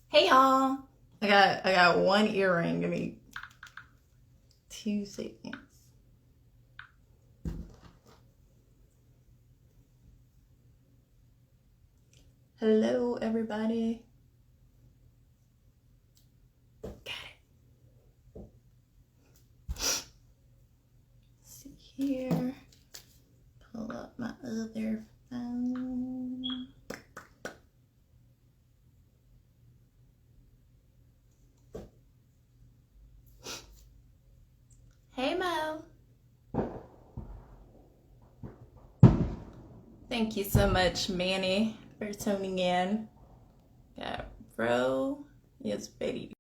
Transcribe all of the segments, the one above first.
Hey y'all. I got one earring. Give me 2 seconds. Hello everybody. Got it. Let's see here. Pull up my other phone. Hey Mo. Thank you so much, Manny, for tuning in. Got Bro. Yes, Betty.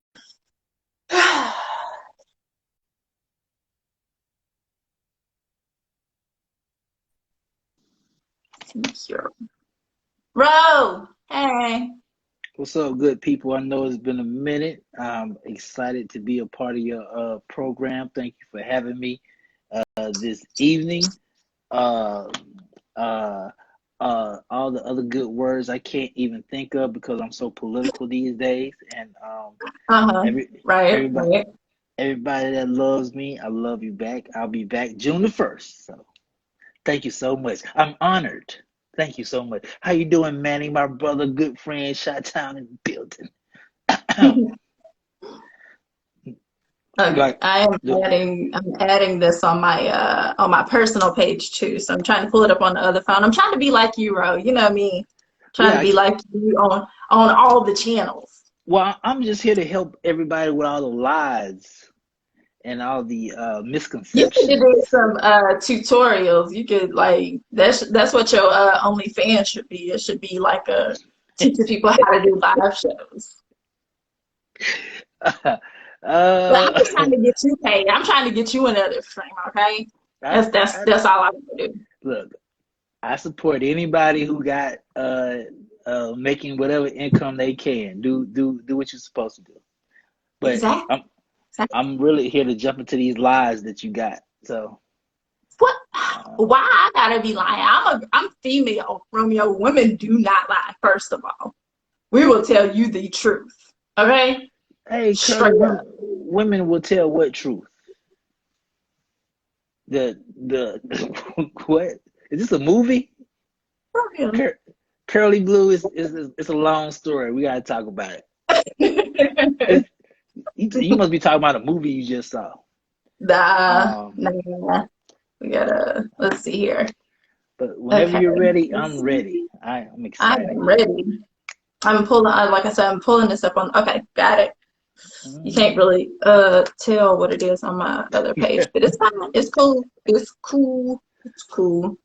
Here. Bro! Hey. What's up, good people? I know it's been a minute. I'm excited to be a part of your program. Thank you for having me this evening. Uh, uh, all the other good words I can't even think of because I'm so political these days. And Uh-huh. every Right, everybody right. everybody that loves me, I love you back. I'll be back June the 1st. So thank you so much. I'm honored. Thank you so much. How you doing, Manny? My brother, good friend, Shot Town in the building. Okay, Like, I am do, I'm adding this on my personal page too. So I'm trying to pull it up on the other phone. I'm trying to be like you, Ro. You know me. Trying yeah. to be like you on all the channels. Well, I'm just here to help everybody with all the lies and all the You could do misconceptions. some tutorials. You could like that's what your OnlyFans should be. It should be like a teaching people how to do live shows. But I'm uh, just trying to get you paid. I'm trying to get you another stream, okay? I, That's all I want to do. look. I support anybody who got making whatever income they can. Do what you're supposed to do. But Exactly. I'm really here to jump into these lies that you got. So What? uh, Why I gotta be lying? I'm female, Romeo. Women do not lie. First of all, we will tell you the truth. Okay, hey, Curly, straight up. women will tell what truth? The what? Is this a movie? For real. Cur- Curly Blue is it's a long story. We gotta talk about it. It's, you must be talking about a movie you just saw. Nah, Um, nah. We gotta. Let's see here. but whenever Okay. you're ready, Let's I'm ready. see. I'm I excited. am ready. I'm pulling. Like I said, I'm pulling this up on. Okay, got it. You can't Mm. really tell what it is on my other page, but it's fine. It's cool. It's cool. It's cool.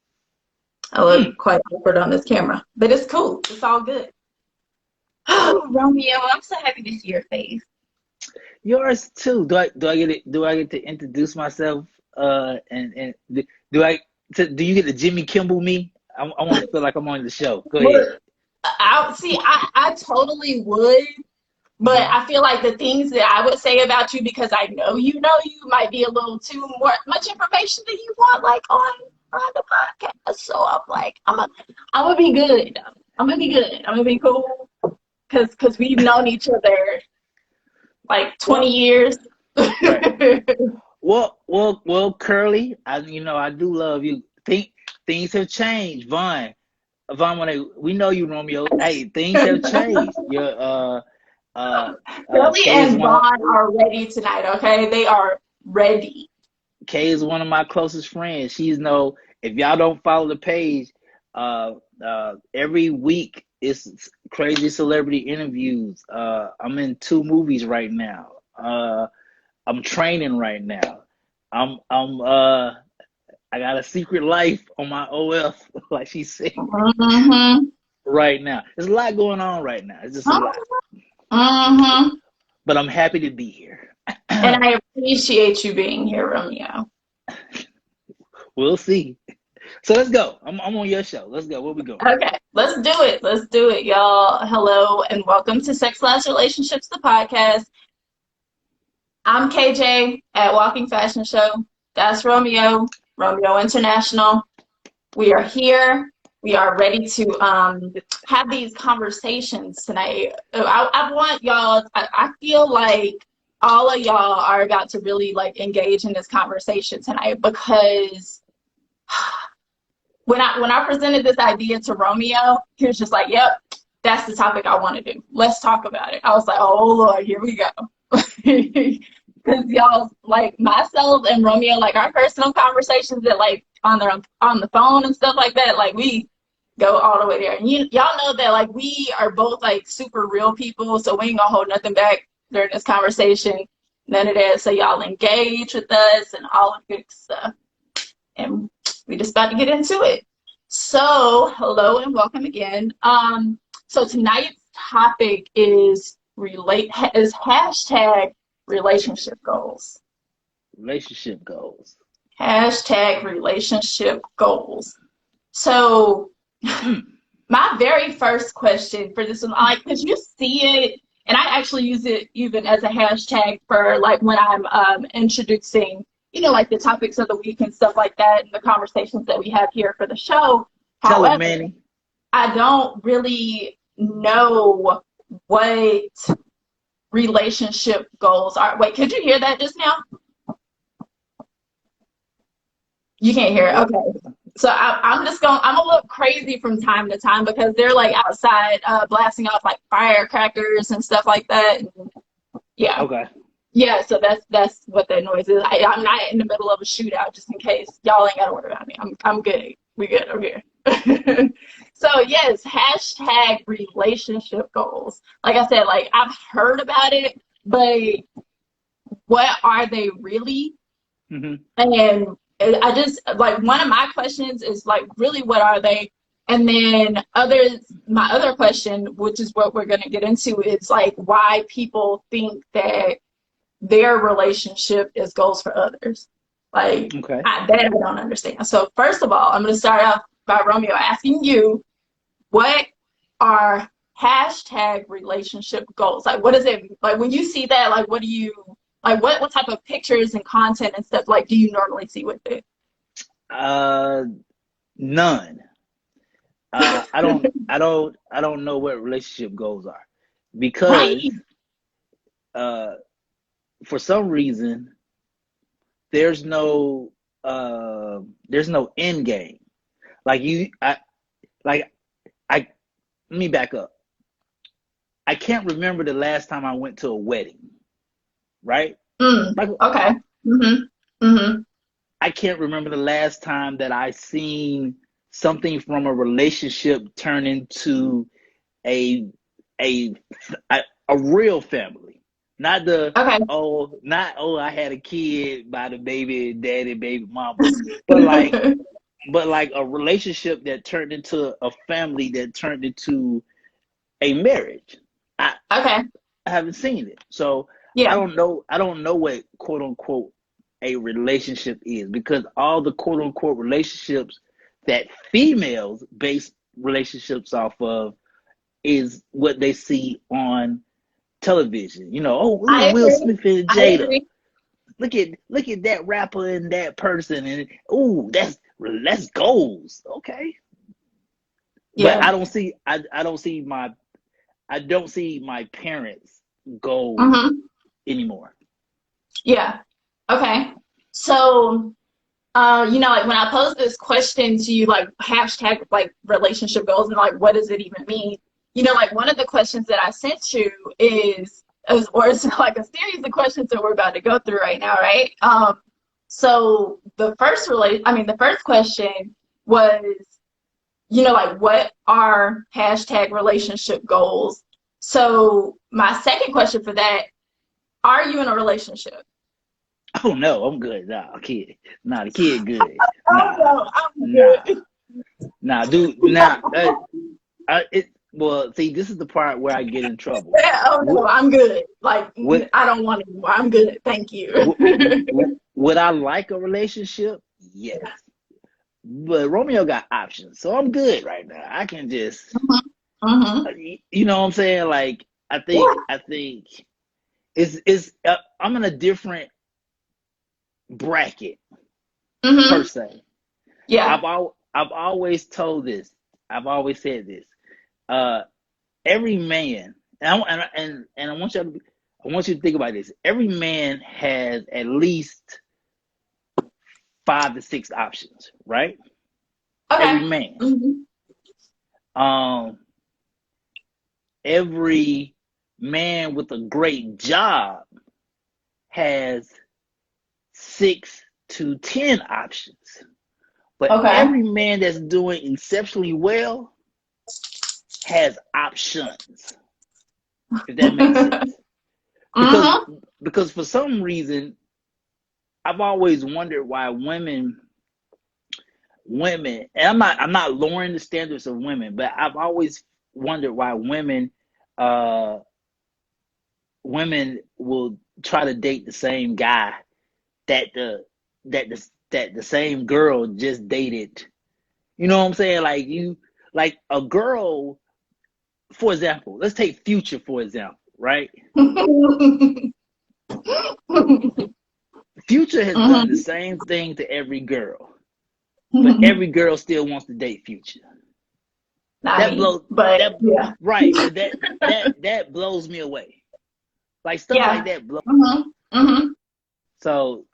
I look quite awkward on this camera, but it's cool. It's all good. Oh, Romeo, I'm so happy to see your face. Yours too. Do I get it? Do I get to introduce myself? And do I do you get the Jimmy Kimmel me? I want to feel like I'm on the show. Go ahead. Look, I see. I totally would, but Hmm. I feel like the things that I would say about you because I know you might be a little too much information that you want, like on the podcast. So I'm like, I'm gonna be good. I'm gonna be good. I'm gonna be cool because we've known each other like 20 Well, years. right. Well, Curly. I do love you. Things have changed, Vaughn. Vaughn, we know you, Romeo. Hey, things have changed. Uh, Billy Kay is and one of Vaughn are ready tonight, okay? They are ready. Kay is one of my closest friends. She's no. If y'all don't follow the page, every week it's crazy celebrity interviews. I'm in 2 movies right now. I'm training right now. I'm I got a secret life on my OF, like she said, Mm-hmm. right now. There's a lot going on right now. It's just a lot. Mm-hmm. But I'm happy to be here. And I appreciate you being here, Romeo. We'll see. So let's go. I'm on your show. Let's go. Where we going? Okay, let's do it. Let's do it, y'all. Hello and welcome to Sex Last Relationships, the podcast. I'm KJ at Walking Fashion Show. That's Romeo, Romeo International. We are here. we are ready to have these conversations tonight. I want y'all, I feel like all of y'all are about to really like engage in this conversation tonight because when I presented this idea to Romeo, he was just like, "Yep, that's the topic I want to do. Let's talk about it." I was like, "Oh Lord, here we go." Because y'all, like myself and Romeo, like our personal conversations that like on the phone and stuff like that, like we go all the way there. And y'all know that like we are both like super real people, so we ain't gonna hold nothing back during this conversation. None of that. So y'all engage with us and all of the good stuff. And we just about to get into it. So hello and welcome again. So tonight's topic is hashtag relationship goals. Relationship goals. Hashtag relationship goals. So my very first question for this one, like, because you see it, and I actually use it even as a hashtag for like when I'm introducing, you know, like the topics of the week and stuff like that, and the conversations that we have here for the show. Tell However, it, Manny. I don't really know what relationship goals are. Wait, could you hear that just now? You can't hear it. Okay. So I'm gonna look crazy from time to time because they're like outside blasting off like firecrackers and stuff like that. And, yeah. Okay. Yeah, so that's what that noise is. I'm not in the middle of a shootout, just in case y'all ain't gotta worry about me. I'm good. We good over here. So yes, hashtag relationship goals. Like I said, like I've heard about it, but what are they really? Mm-hmm. And I just like one of my questions is like really what are they? And then my other question, which is what we're gonna get into, is like why people think that their relationship is goals for others. Like Okay. that I don't understand. So first of all, I'm going to start off by Romeo asking you, what are hashtag relationship goals? Like what is it like when you see that? Like what do you like? What type of pictures and content and stuff like do you normally see with it? None. I don't know what relationship goals are because Right. for some reason there's no end game. Like let me back up. I can't remember the last time I went to a wedding, right? Like Okay. I can't remember the last time that I seen something from a relationship turn into a a a real family. Not the Okay. not I had a kid by the baby daddy, baby mama, but like a relationship that turned into a family that turned into a marriage. I Okay. I haven't seen it. So Yeah. I don't know what quote unquote a relationship is because all the quote unquote relationships that females base relationships off of is what they see on television. You know, oh look I at Will agree. Smith and I Jada. agree. Look at that rapper and that person and ooh, that's goals. Okay. But Yeah. I don't see my parents' goals Mm-hmm. anymore. Yeah. Okay. So, you know, like when I pose this question to you, like hashtag like relationship goals and like what does it even mean? You know, like one of the questions that I sent you or it's like a series of questions that we're about to go through right now, right? So the first question was, you know, like what are hashtag relationship goals? So my second question for that, are you in a relationship? Oh no, I'm good. Nah, kid. Nah, the kid good. Oh Nah, no, I'm nah, good. dude. Nah, well, see, this is the part where I get in trouble. Yeah, oh no, What, I'm good. Like what, I don't want anymore. I'm good. Thank you. what, would I like a relationship? Yes, but Romeo got options, so I'm good right now. I can just, Mm-hmm. you know what I'm saying? Like, Yeah. I think I'm in a different bracket per Mm-hmm. se. Yeah. I've always told this. I've always said this. Every man, and I want you to think about this. Every man has at least 5 to 6 options, right? Okay. Every man. Every man with a great job has 6 to 10 options. But every man that's doing exceptionally well has options, if that makes sense. Because for some reason, I've always wondered why women, and I'm not lowering the standards of women, but I've always wondered why women will try to date the same guy that the same girl just dated. You know what I'm saying? Like a girl, for example, let's take Future for example, right? Future has done the same thing to every girl, but every girl still wants to date Future. Right, but that blows me away. Like stuff like that blows. So,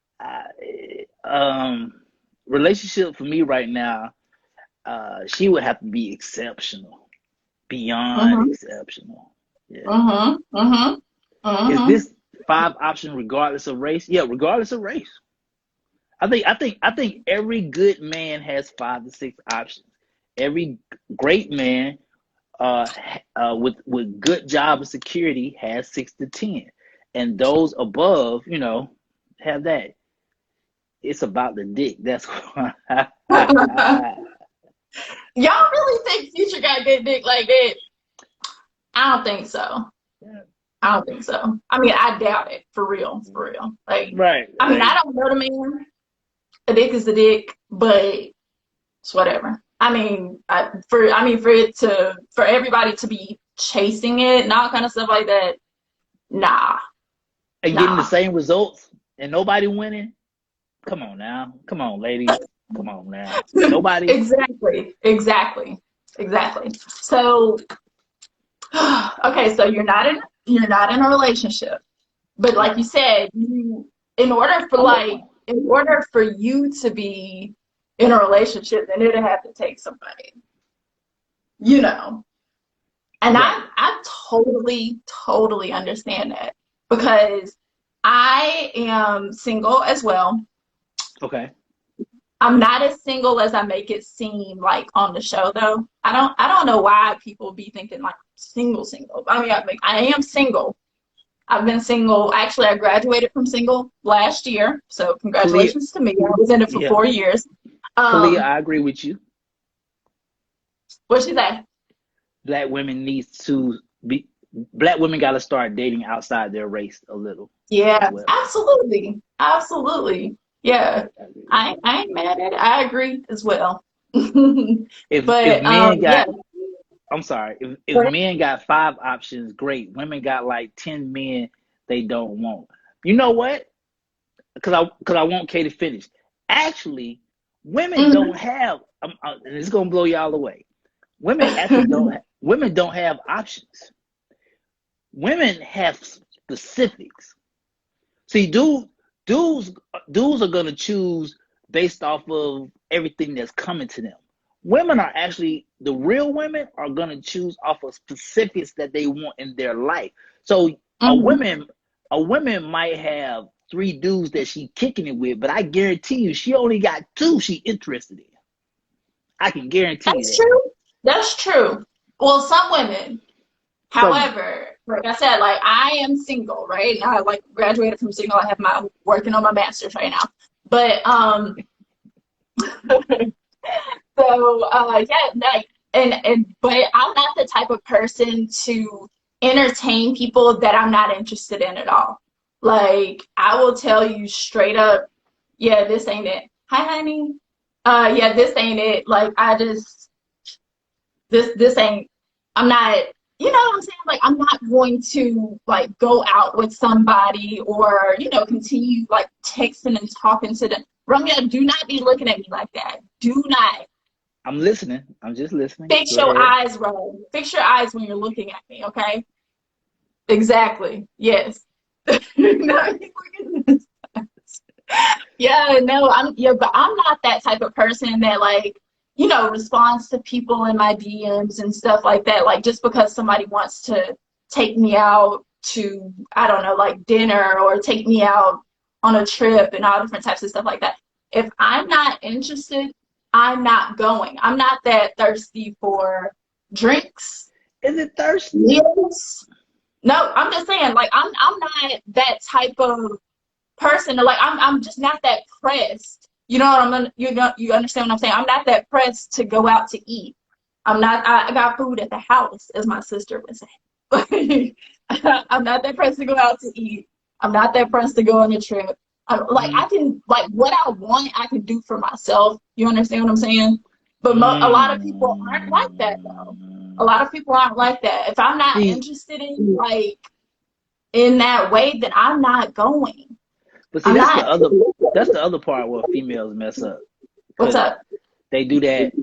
relationship for me right now, she would have to be exceptional, beyond exceptional. Yeah. Is this 5 options regardless of race? Yeah, regardless of race. I think every good man has 5 to 6 options. Every great man with good job security has 6 to 10, and those above, have that. It's about the dick. That's why. Y'all really think Future got good dick like that? I don't think so. I don't think so. I mean, I doubt it. For real. Like, right. I mean, I don't know the man. A dick is a dick, but it's whatever. I mean, for everybody to be chasing it and all kind of stuff like that, nah. And getting the same results and nobody winning. Come on now. Come on, ladies. Come on now. Nobody. Exactly. So, okay, so you're not in a relationship, but like you said, in order for you to be in a relationship, then it'd have to take somebody, And right. I totally understand that, because I am single as well. Okay. I'm not as single as I make it seem like on the show, though. I don't know why people be thinking like single. I mean, I am single. I've been single. Actually, I graduated from single last year, so congratulations to me. I was in it for 4 years. Kalia, I agree with you. What'd she say? Black women got to start dating outside their race a little. Yeah, well. Absolutely. Yeah, I ain't mad at it. I agree as well. If men got 5 options, great. Women got like 10 men they don't want. You know what? Because I want Kay to finish. Actually, women don't have. And it's gonna blow y'all away. Women actually don't have options. Women have specifics. See, dudes are gonna choose based off of everything that's coming to them. Women are actually, the real women are gonna choose off of specifics that they want in their life. So a woman might have 3 dudes that she kicking it with, but I guarantee you she only got 2 she interested in. I can guarantee you that. That's true. Well, some women. However, like I said, like I am single, right? I like graduated from single. I have working on my master's right now. But but I'm not the type of person to entertain people that I'm not interested in at all. Like I will tell you straight up, yeah, this ain't it. Hi, honey. Yeah, this ain't it. Like I just this ain't. I'm not. You know what I'm saying? Like, I'm not going to, like, go out with somebody or, continue, like, texting and talking to them. Romeo, do not be looking at me like that. Do not. I'm listening. I'm just listening. Fix Go your ahead. eyes, Ro. Fix your eyes when you're looking at me, okay? Exactly. Yes. No, he's looking at this. Yeah, no, but I'm not that type of person that like, responds to people in my DMs and stuff like that. Like just because somebody wants to take me out to, I don't know, like dinner or take me out on a trip and all different types of stuff like that. If I'm not interested, I'm not going. I'm not that thirsty for drinks, Is it thirsty? meals. No, I'm just saying, like I'm not that type of person. Like I'm just not that pressed. You know what I'm gonna you understand what I'm saying? I'm not that pressed to go out to eat. I'm not I got food at the house, as my sister would say. I'm not that pressed to go out to eat. I'm not that pressed to go on a trip. Like Mm, I can like what I want I can do for myself. You understand what I'm saying? But a lot of people aren't like that though. A mm. lot of people aren't like that. If I'm not See, interested in like in that way, then I'm not going. but see, I'm not. that's the other part where females mess up What's because up? they do that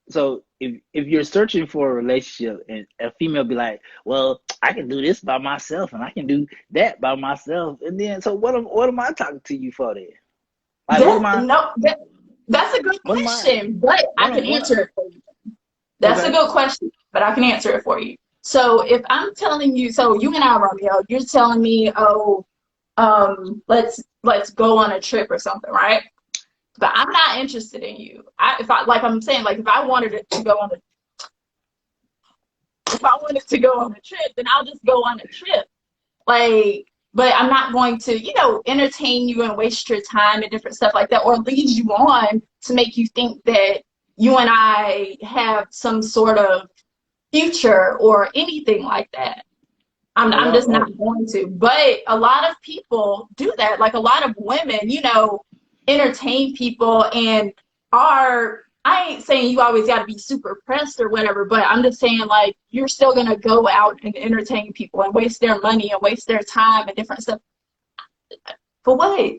so if you're searching for a relationship and a female be like, well, I can do this by myself and I can do that by myself, and then so what am I talking to you for then? Like That no, that's a good what am I question, but I can what answer it for you. That's a okay. good question, but I can answer it for you. So if I'm telling you, so you and I, Romeo, you're telling me, oh, let's go on a trip or something, right? But I'm not interested in you. If I like I'm saying, like if I wanted it to go on a if I wanted to go on a trip, then I'll just go on a trip. Like, but I'm not going to, entertain you and waste your time and different stuff like that, or lead you on to make you think that you and I have some sort of future or anything like that. I'm just Well, not going to. But a lot of people do that. Like a lot of women, entertain people and I ain't saying you always got to be super pressed or whatever, but I'm just saying like you're still gonna go out and entertain people and waste their money and waste their time and different stuff. For what?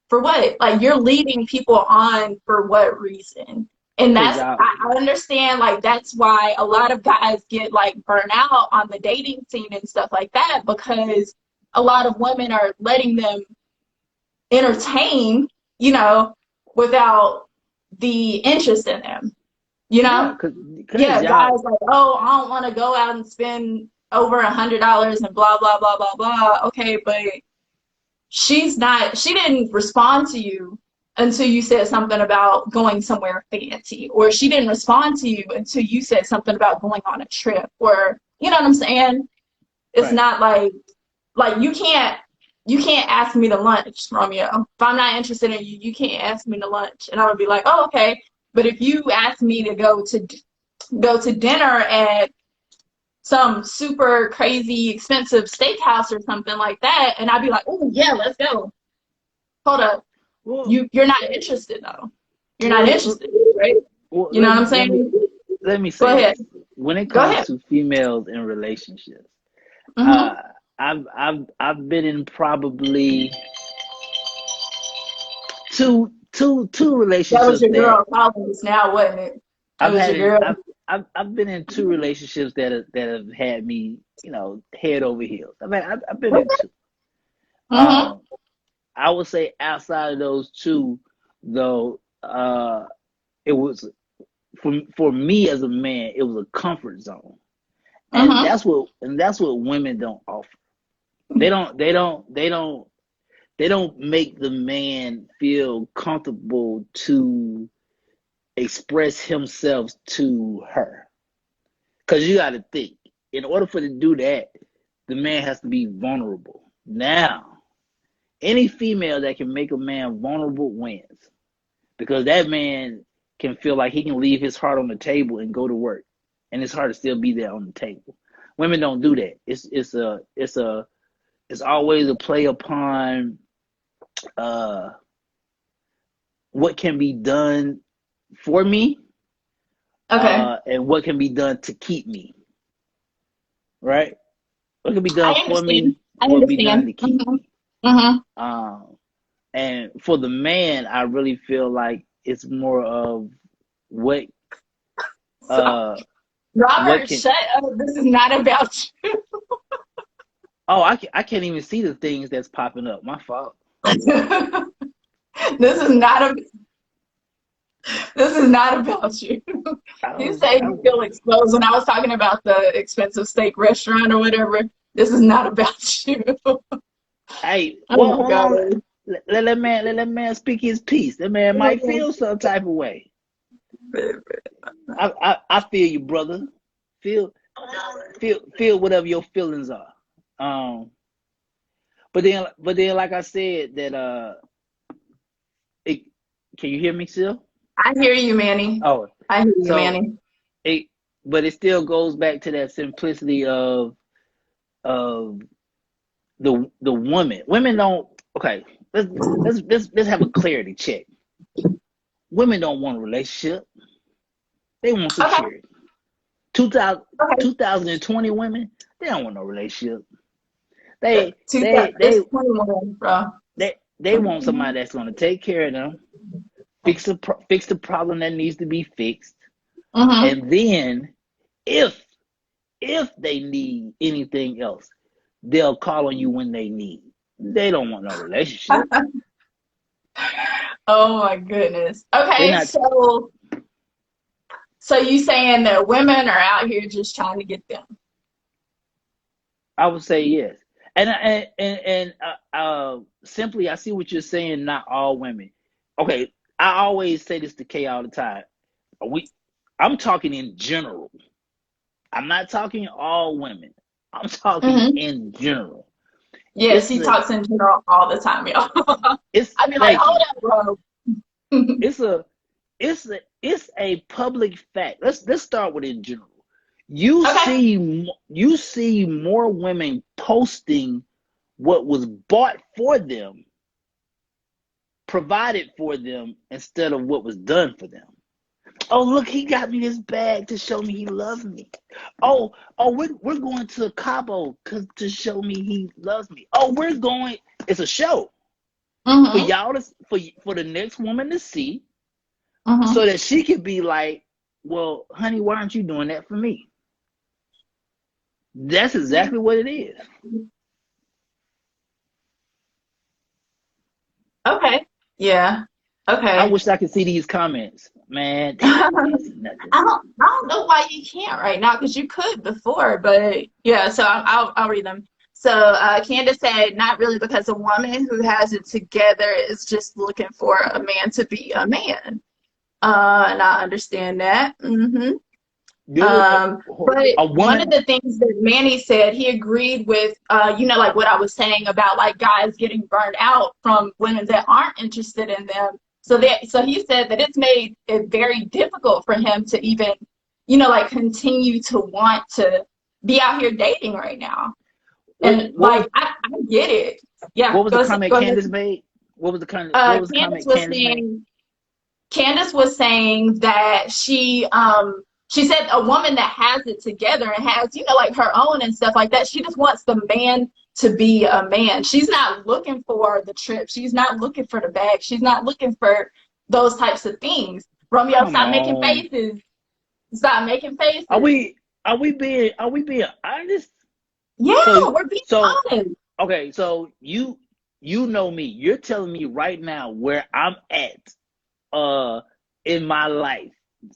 For what? Like you're leading people on for what reason? And because that's y'all I understand like that's why a lot of guys get like burnt out on the dating scene and stuff like that because a lot of women are letting them entertain, without the interest in them, you yeah, know? because Yeah, y'all guys like, oh, I don't want to go out and spend over $100 and blah blah blah blah blah. Okay, but she didn't respond to you until you said something about going somewhere fancy, or she didn't respond to you until you said something about going on a trip, or you know what I'm saying? It's right. not like you can't ask me to lunch, Romeo. If I'm not interested in you, you can't ask me to lunch. And I would be like, oh, okay. But if you ask me to go to dinner at some super crazy expensive steakhouse or something like that, and I'd be like, oh yeah, let's go. Hold up. Well, You're not interested though. You're not well, interested, right? well, You know what I'm saying? let me Go say ahead. this. When it Go comes ahead. to females in relationships, Mm-hmm. uh, I've been in probably two That was relationships your that girl calling us now, wasn't it? That I've was had your in girl. I've been in two relationships that have had me, head over heels. I've been in two. Mm-hmm. Um, I would say outside of those two, though, it was for me as a man, it was a comfort zone, and Mm-hmm. that's what women don't offer. They don't make the man feel comfortable to express himself to her. Because you got to think, in order for to do that, the man has to be vulnerable. Now, any female that can make a man vulnerable wins, because that man can feel like he can leave his heart on the table and go to work, and his heart will still be there on the table. Women don't do that. It's always a play upon uh, what can be done for me, Okay. and what can be done to keep me, right? What can be I done for understand. me, I what can be done understand. to keep Mm-hmm. me. Mm-hmm. Um, and for the man, I really feel like it's more of what So, what Robert, can? shut up. This is not about Oh, I can't even see the things that's popping up. My fault. you. This is not a this is not about you. I You was, say I, you feel exposed when I was talking about the expensive steak restaurant or whatever. This is not about you. hey, Oh well, my hold on. God. Let that man speak his piece. That man might feel some type of way. I feel you, brother. Feel feel whatever your feelings are. Um, but then, like I said, that it, can you hear me still? I hear you, Manny. Oh, I hear you, so Manny. it, but it still goes back to that simplicity of the woman. Women don't. Okay, let's have a clarity check. Women don't want a relationship. They want Okay, security. 2000, okay. 2020 women, they don't want no relationship. They Two, they it's they 21, bro. they want somebody that's going to take care of them, fix the problem that needs to be fixed, Mm-hmm. and then if they need anything else, they'll call on you when they need. They don't want no relationship. Oh my goodness. They're Okay, not. so you saying that women are out here just trying to get them? I would say yes. And simply, I see what you're saying. Not all women. Okay, I always say this to Kay all the time. We, I'm talking in general. I'm not talking all women. I'm talking Mm-hmm. in general. Yes, It's he a, talks in general all the time, y'all. it's I mean, like, thank hold you. up, bro. It's a, it's a public fact. Let's start with in general. Okay. You see more women posting what was bought for them, provided for them, instead of what was done for them. Oh, look, he got me this bag to show me he loves me. We're going to Cabo to show me he loves me. Oh, we're going. It's a show for Mm-hmm. y'all to for the next woman to see, so Mm-hmm. that she could be like, well, honey, why aren't you doing that for me? That's exactly what it is. Okay. Yeah. I Okay. wish I could see these comments, man. Damn, I can't see nothing. I don't know why you can't right now because you could before, but yeah. So I'll read them. So Candace said, not really, because a woman who has it together is just looking for a man to be a man. And I understand that. Dude, But a one of woman. the things that Manny said, he agreed with, like what I was saying about like guys getting burned out from women that aren't interested in them. So he said that it's made it very difficult for him to even, like continue to want to be out here dating right now. What And what was like I get it. Yeah, what was the comment go ahead. Candace made? What was the Candace comment was Candace made? saying Candace was saying that she said a woman that has it together and has, like her own and stuff like that, she just wants the man to be a man. She's not looking for the trip. She's not looking for the bag. She's not looking for those types of things. Romeo, Come stop making on. faces. Stop making Are faces. we are we being honest? Yeah, So we're being so honest. okay, so you know me. You're telling me right now where I'm at uh in my life,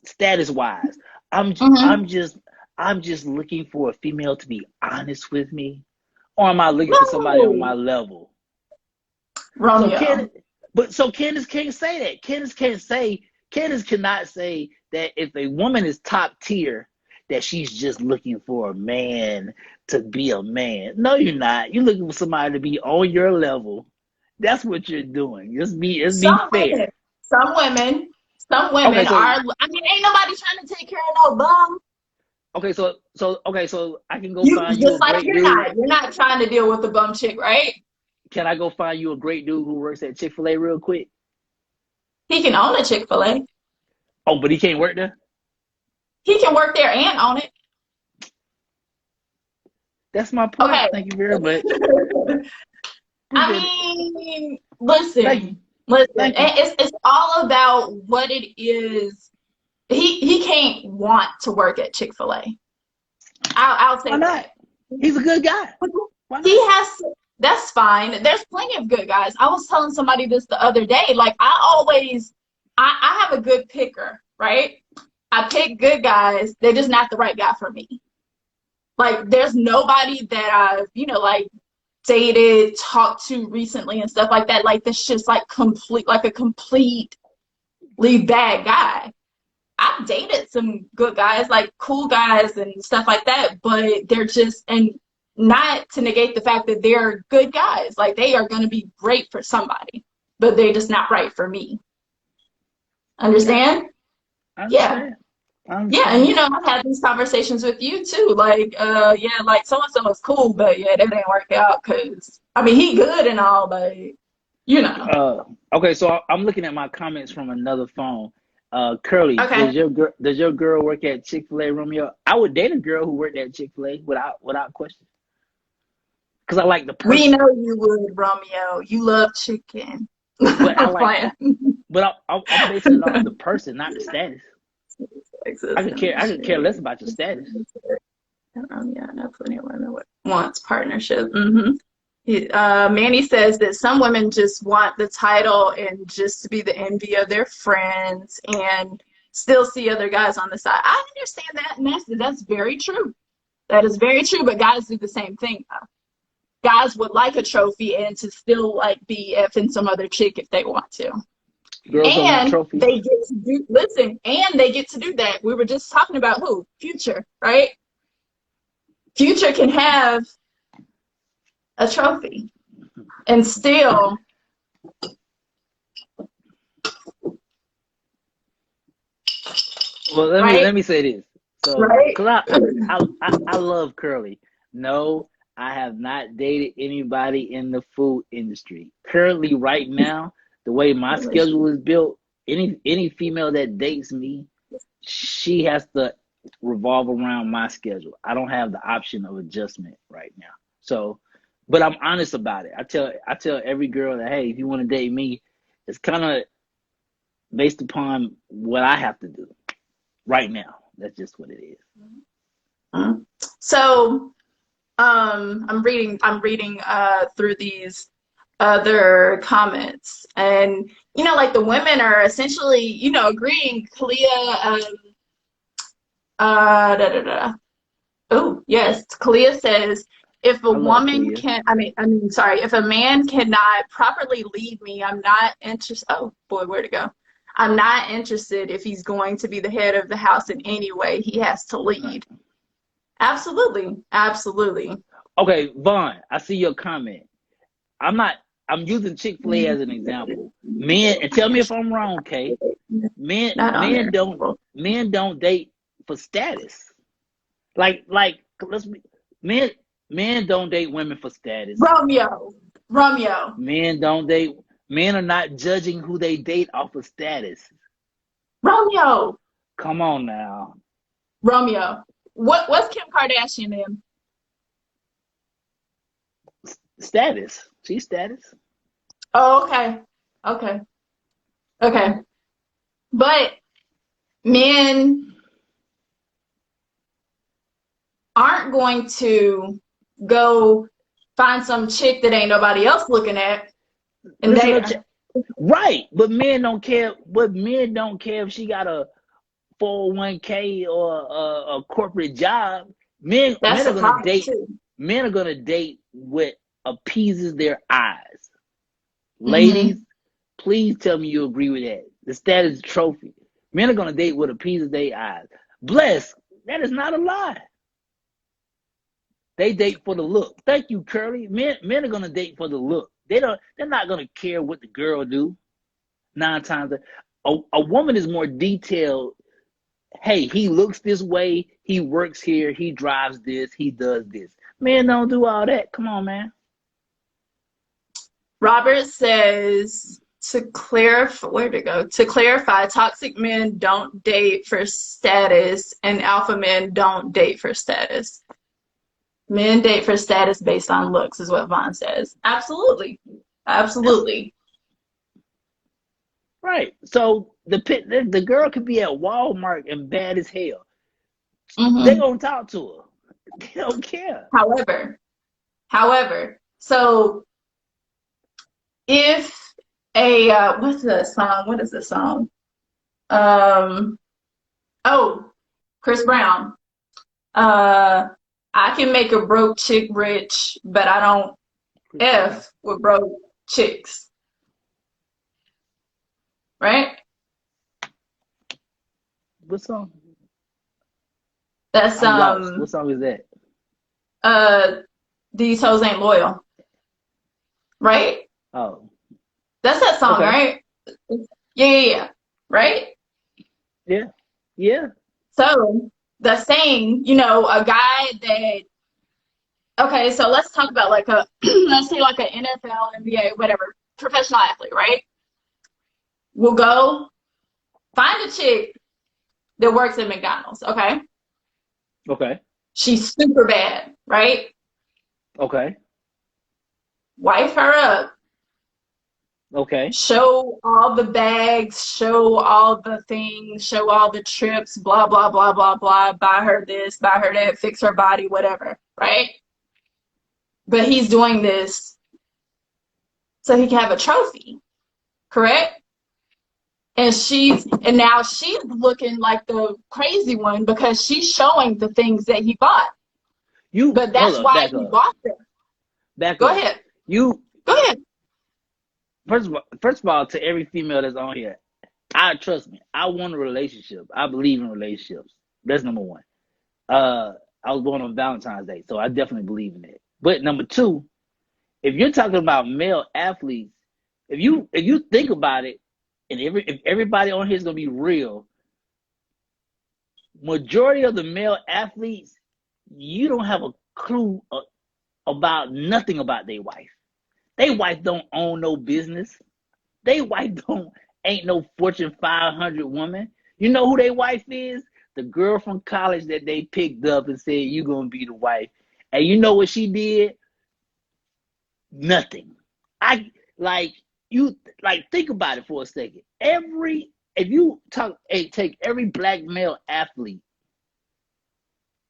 status wise. I'm Mm-hmm. I'm just I'm just looking for a female to be honest with me, or am I looking for somebody on No, my level? So Romeo. Candace can't say that. Candace cannot say that if a woman is top tier, that she's just looking for a man to be a man. No, you're not. You're looking for somebody to be on your level. That's what you're doing. Just be Some women, fair. some women, some Okay, women so are. I mean, ain't nobody trying to take care of no bum. so I can go You find you a just like great dude. you're not trying to deal with the bum chick, right? Can I go find you a great dude who works at Chick-fil-A real quick? He can own a Chick-fil-A. Oh, but he can't work there? He can work there and own it. That's my point. Okay. Thank you very much. I Appreciate it. mean, Thank you. listen. Thank you. It's all about what it is. he can't want to work at Chick-fil-A. I'll say Why not? that. He's a good guy. Why He not? has to, that's fine. There's plenty of good guys. I was telling somebody this the other day. Like I have a good picker, right? I pick good guys. They're just not the right guy for me. Like there's nobody that I've, like dated, talked to recently and stuff like that. Like that's just like a completely bad guy. I've dated some good guys, like cool guys and stuff like that, but they're just, and not to negate the fact that they're good guys. Like they are going to be great for somebody, but they're just not right for me. Understand? I Yeah. understand. I Yeah, understand. and I've had these conversations with you too. Like, yeah, like so and so is cool, but yeah, that didn't work out because I mean he good and all, but you know. Okay, so I'm looking at my comments from another phone. Curly, Okay. does your girl work at Chick-fil-A, Romeo? I would date a girl who worked at Chick-fil-A without question, because I like the We person. know you would, Romeo. You love chicken. But I I'm like, playing. but I'm basing it off the person, not the status. Texas I could care industry. less about your status. Yeah, I know plenty of women wants partnership. Manny says that some women just want the title and just to be the envy of their friends and still see other guys on the side. I understand that, and that's very true. That is very true, but guys do the same thing. Guys would like a trophy and to still like be effing some other chick if they want to. Girls don't want And trophies. they get to do, listen, and they get to do that. We were just talking about who? Future, right? Future can have a trophy and still. Well, let Right? me say this. So, Right? cause I love Curly. No, I have not dated anybody in the food industry. Currently, right now, the way my schedule is built, any female that dates me, she has to revolve around my schedule. I don't have the option of adjustment right now. So, but I'm honest about it. I tell every girl that, hey, if you want to date me, it's kind of based upon what I have to do right now. That's just what it is. Mhm. So, I'm reading through these other comments, and like the women are essentially, agreeing. Kalia, da da da. Oh, yes. Kalia says, if a I love woman Clea. can, sorry, if a man cannot properly lead me, I'm not interested. Oh, boy, where'd it go? I'm not interested if he's going to be the head of the house in any way. He has to lead. Absolutely. Absolutely. Okay, Vaughn, I see your comment. I'm not. I'm using Chick-fil-A as an example. Men, and tell me if I'm wrong, Kay. Men, Not on men there. don't, men don't date for status. Like, let's be, men, men don't date women for status. Romeo. Romeo. Men don't date. Men are not judging who they date off of status. Romeo. Come on now. Romeo. What's Kim Kardashian in? Status. She's status. Oh, okay. Okay. Okay. But men aren't going to go find some chick that ain't nobody else looking at and Listen date her. right, but men don't care. But men don't care if she got a 401k or a corporate job. That's Men are a gonna problem date. too. Men are gonna date what appeases their eyes. Mm-hmm. Ladies, please tell me you agree with that. The status trophy. Men are gonna date what appeases their eyes. Bless. That is not a lie. They date for the look. Thank you, Curly. Men are gonna date for the look. They're not gonna care what the girl do. 9 times a woman is more detailed. Hey, he looks this way, he works here, he drives this, he does this. Men don't do all that. Come on, man. Robert says to clarify, where to go? To clarify, toxic men don't date for status and alpha men don't date for status. Men date for status based on looks, is what Vaughn says. Absolutely. Absolutely. Right. So the girl could be at Walmart and bad as hell. They Hmm. gonna talk to her. They don't care. However, so if a what's the song? What is the song? Um, oh, Chris Brown. Uh, I can make a broke chick rich, but I don't F with broke chicks, right? What song? That's I'm lost. What song is that? uh these hoes ain't loyal, right? Oh, That's that song, okay. right? Yeah. Right? Yeah. Yeah. So the saying, a guy that okay, so let's talk about like a let's say like an NFL, NBA, whatever, professional athlete, right? Will go find a chick that works at McDonald's, okay? Okay. She's super bad, right? Okay. Wife her up, Okay. show all the bags, show all the things, show all the trips, blah, blah, blah, blah, blah, buy her this, buy her that, fix her body, whatever, right? But he's doing this so he can have a trophy, correct? And now she's looking like the crazy one because she's showing the things that he bought. You But hold that's up. why Back he up. bought them. Back Go up. ahead. You Go ahead. first of all, to every female that's on here, I trust me. I want a relationship. I believe in relationships. That's number one. I was born on Valentine's Day, so I definitely believe in it. But number two, if you're talking about male athletes, if you think about it, and if everybody on here is gonna be real, majority of the male athletes, you don't have a clue about nothing about their wife. They wife don't own no business. They wife don't ain't no Fortune 500 woman. You know who their wife is? The girl from college that they picked up and said you gonna be the wife. And you know what she did? Nothing. I like you like think about it for a second. If you take every black male athlete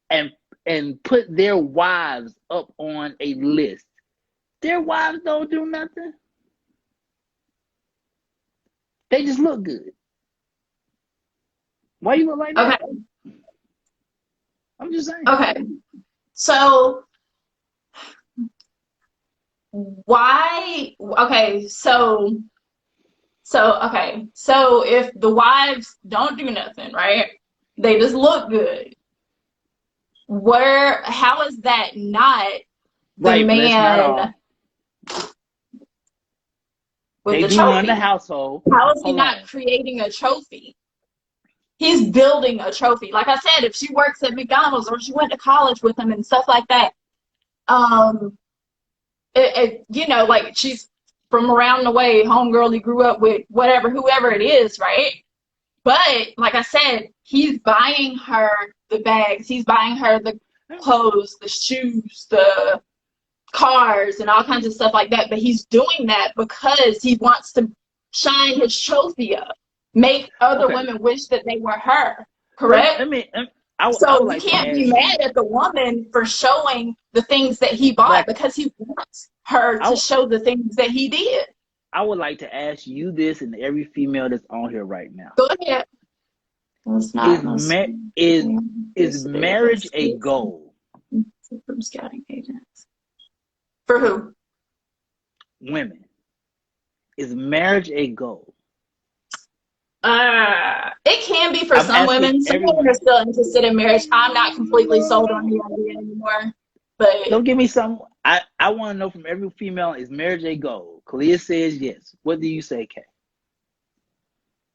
and put their wives up on a list, their wives don't do nothing. They just look good. Why you look like Okay. that? I'm just saying. Okay. So why okay, okay. So if the wives don't do nothing, right? They just look good. How is that not the Right, bless not man all. with They the do run the trophy? household. How is he Hold not on. creating a trophy? He's building a trophy. Like I said, if she works at McDonald's or she went to college with him and stuff like that, um, like she's from around the way, homegirl he grew up with, whatever, whoever it is, right? But like I said, he's buying her the bags, he's buying her the clothes, the shoes, the cars, and all kinds of stuff like that. But he's doing that because he wants to shine his trophy up, make other Okay. women wish that they were her. Let, Correct? let me. I would So you like to can't be ask you, mad at the woman for showing the things that he bought Black. because he wants her to I show the things that he did. I would like to ask you this and every female that's on here right now. Go ahead. It's Is not no is marriage a goal? from scouting agents. For who? Women. Is marriage a goal? It can be for I'm some asking women. Some women everyone. are still interested in marriage. I'm not completely sold on the idea anymore. But Don't give me some. I want to know from every female, is marriage a goal? Kalia says yes. What do you say, Kay?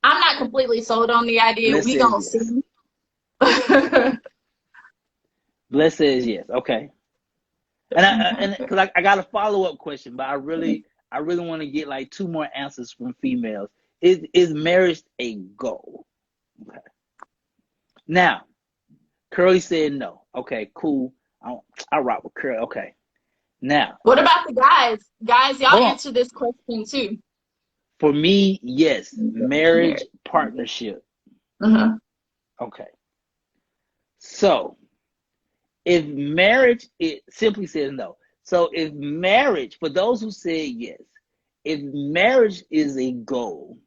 I'm not completely sold on the idea. Bless We says gonna yes. see. Bless says yes. Okay. And because I got a follow-up question, but I really want to get like two more answers from females. Is marriage a goal? Okay. Now, Curly said no. Okay, cool. I rock with Curly. Okay. Now, What about the guys? Guys, y'all hold on. answer this question too. For me, yes, marriage, Marriage. partnership. Uh-huh. Okay. So if marriage, it simply says no. So if marriage, for those who say yes, if marriage is a goal,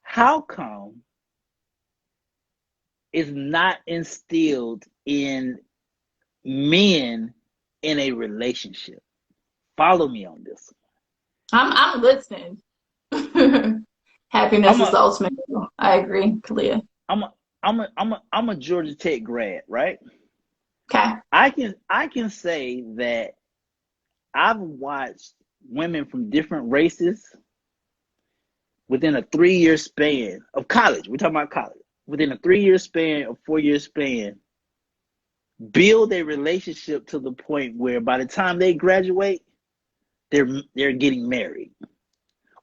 how come it's not instilled in men in a relationship? Follow me on this. I'm listening. Happiness I'm is a the ultimate goal. I agree, Kalia. I'm a I'm a Georgia Tech grad, right? Okay. I can say that I've watched women from different races within a 3 year span of college. We're talking about college. Within a 3 year span or 4 year span, build a relationship to the point where by the time they graduate, they're getting married.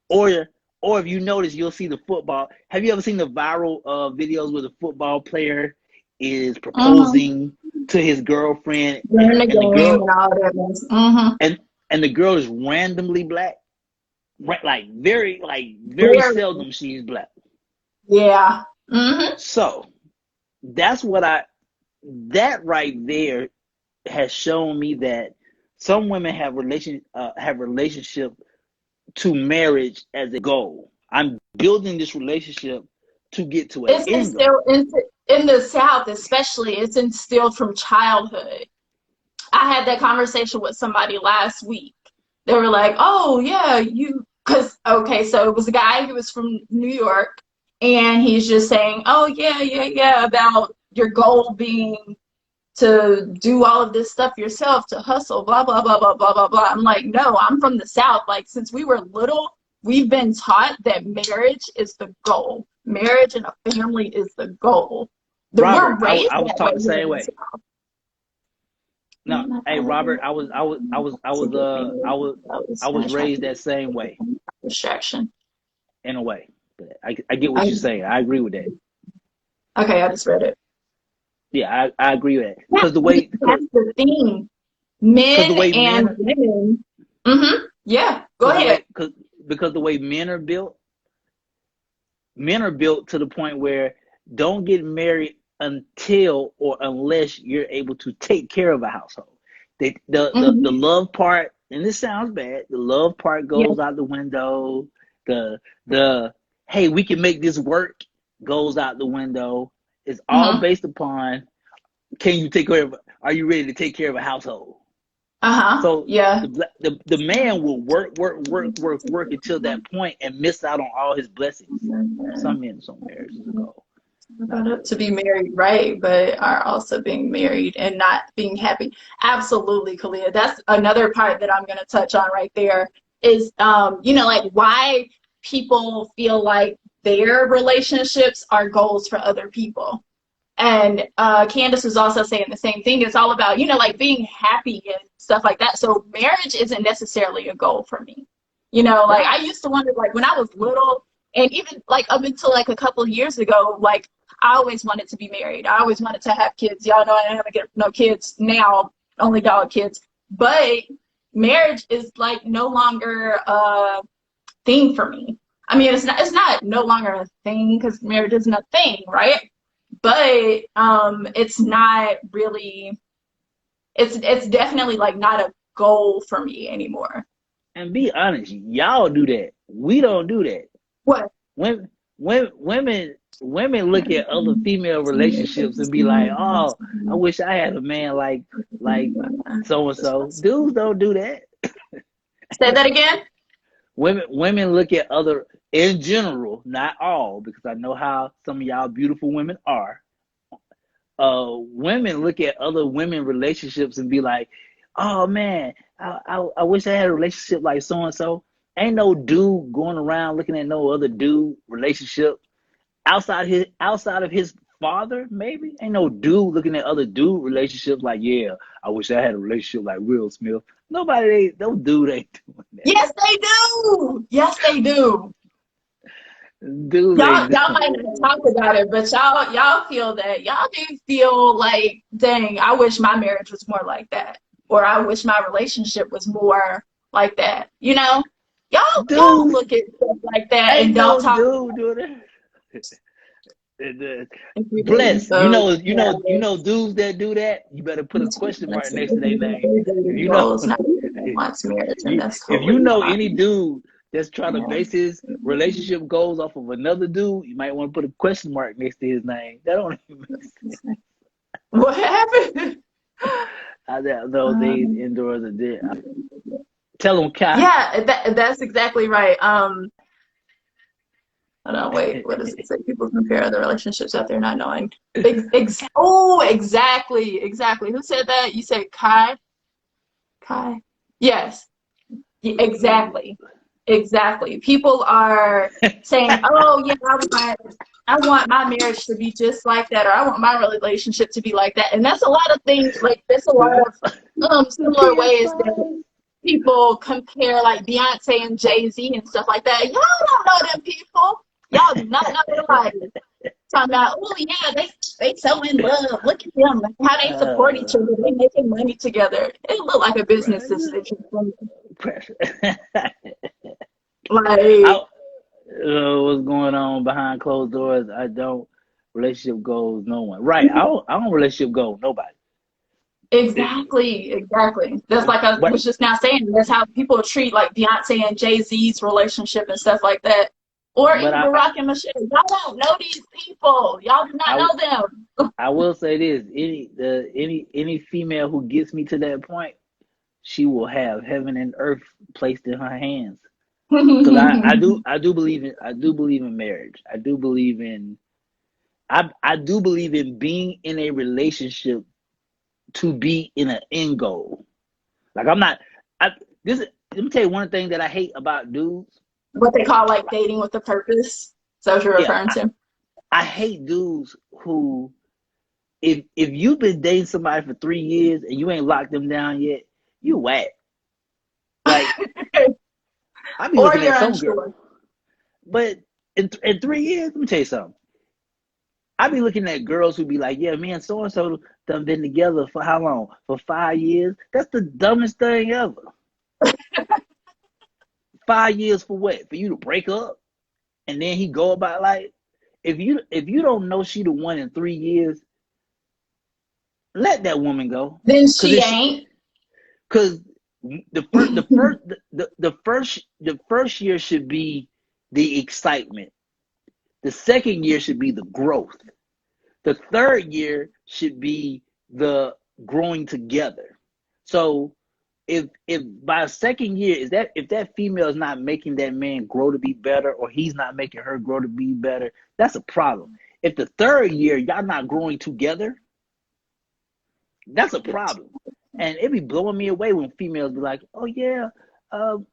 Or or if you notice, you'll see the football. Have you ever seen the viral videos where the football player is Mm-hmm. proposing to his girlfriend, During the and the game girl and all that. Mm-hmm. and the girl is randomly black? Right, like very Very. seldom she's black. Yeah. Mm-hmm. So that's what I that right there has shown me that some women have relationship to marriage as a goal. I'm building this relationship to get to an It's end instilled goal. in the South, especially. It's instilled from childhood. I had that conversation with somebody last week. They were like, "Oh yeah, because okay, so it was a guy who was from New York, and he's just saying, oh yeah, yeah, yeah, about your goal being to do all of this stuff yourself, to hustle, blah blah blah blah blah blah blah." I'm like, no, I'm from the South. Like since we were little, we've been taught that marriage is the goal. Marriage and a family is the goal. That we're Robert, raised I was that way taught the here same in the way. South. No, hey Robert, I was raised that same way Distraction. in a way. But I get what I, you're saying. I agree with that. okay, I just read it. Yeah, I agree with that. Yeah, Because the way that's the thing. because the Men way and men women. Mm-hmm. Yeah, go because the ahead. way because the way men are built to the point where don't get married until or unless you're able to take care of a household. The Mm-hmm. love part, and this sounds bad, the love part Yeah. goes out the window. The hey, we can make this work goes out the window. It's all Mm-hmm. based upon, can you take care of, are you ready to take care of a household? Uh-huh. So Yeah. the man will work until that point and miss out on all his blessings. Some men, some marriages ago, not About to really. be married, right? But are also being married and not being happy. Absolutely, Kalia. That's another part that I'm going to touch on right there is, like why people feel like their relationships are goals for other people. And Candace was also saying the same thing. It's all about, like being happy and stuff like that. So marriage isn't necessarily a goal for me. Like I Right. used to wonder, like when I was little, and even like up until like a couple of years ago, like I always wanted to be married. I always wanted to have kids. Y'all know I don't have get no kids now, only dog kids. But marriage is like no longer a thing for me. I mean, it's not no longer a thing because marriage isn't a thing, right? But it's not really, it's definitely like not a goal for me anymore. And be honest, y'all do that. We don't do that. What? Women look at other female relationships and be like, "Oh, I wish I had a man like so and so." Dudes don't do that. Say that again. Women look at other, in general, not all, because I know how some of y'all beautiful women are. Women look at other women relationships and be like, "Oh man, I wish I had a relationship like so and so." Ain't no dude going around looking at no other dude relationship outside of his father. Maybe ain't no dude looking at other dude relationships like, "Yeah, I wish I had a relationship like Will Smith." Nobody, no dude ain't doing that. Yes, they do. Yes, they do. Dude Y'all, ain't y'all doing might that. not talk about it, but y'all feel that. Y'all do feel like, dang, I wish my marriage was more like that, or I wish my relationship was more like that. Y'all Y'all Dudes, look at stuff like that and ain't don't no talk dude doing that. about Bless, so dudes that do that, you better put a question mark next to their name. If you know, roles, not even wants marriage, and that's if you totally know fine. any dude that's trying to Yeah. base his relationship goals off of another dude, you might want to put a question mark next to his name. That don't even make sense. What happened? I don't know these Um, indoors are dead. Tell them, Kai. yeah, that's exactly right. Hold on, wait. What does it say? People compare other relationships out there not knowing. Exactly. Who said that? You said Kai? Kai? Yes. Exactly. Exactly. People are saying, "Oh, yeah, I want my marriage to be just like that, or I want my relationship to be like that." And that's a lot of things. Like there's a lot of The similar ways that PS5. people compare, like Beyonce and Jay-Z and stuff like that. Y'all don't know them people. Y'all do not know their lives. Talking about, oh yeah, they so in love. Look at them, how they support each other. They making money together. It look like a business decision. Pressure. Like What's going on behind closed doors? I don't relationship goals. No one. Right. I don't relationship goal. Nobody. exactly. That's like I But was just now saying. That's how people treat like Beyonce and Jay-Z's relationship and stuff like that. Or but even Barack and Michelle. Y'all don't know these people. Y'all do not I know them. I will say this: any female who gets me to that point, she will have heaven and earth placed in her hands. Because I do believe in marriage. I do believe in being in a relationship to be in an end goal. Like I'm not. I this Let me tell you one thing that I hate about dudes. What they call like dating with a purpose. So what you're Yeah, referring to. I hate dudes who if you've been dating somebody for 3 years and you ain't locked them down yet, you whack. Like I be Or looking you're at some girl, unsure. but in 3 years, let me tell you something. I be looking at girls who be like, yeah, me and so and so done been together for how long? For 5 years? That's the dumbest thing ever. 5 years for what? For you to break up and then he go about like if you don't know she the one in 3 years, let that woman go. Then Cause she if she, ain't. cause the first year should be the excitement. The second year should be the growth. The third year should be the growing together. So if by a second year is that if that female is not making that man grow to be better or he's not making her grow to be better, that's a problem. If the third year y'all not growing together, that's a problem. And it be blowing me away when females be like, "Oh yeah,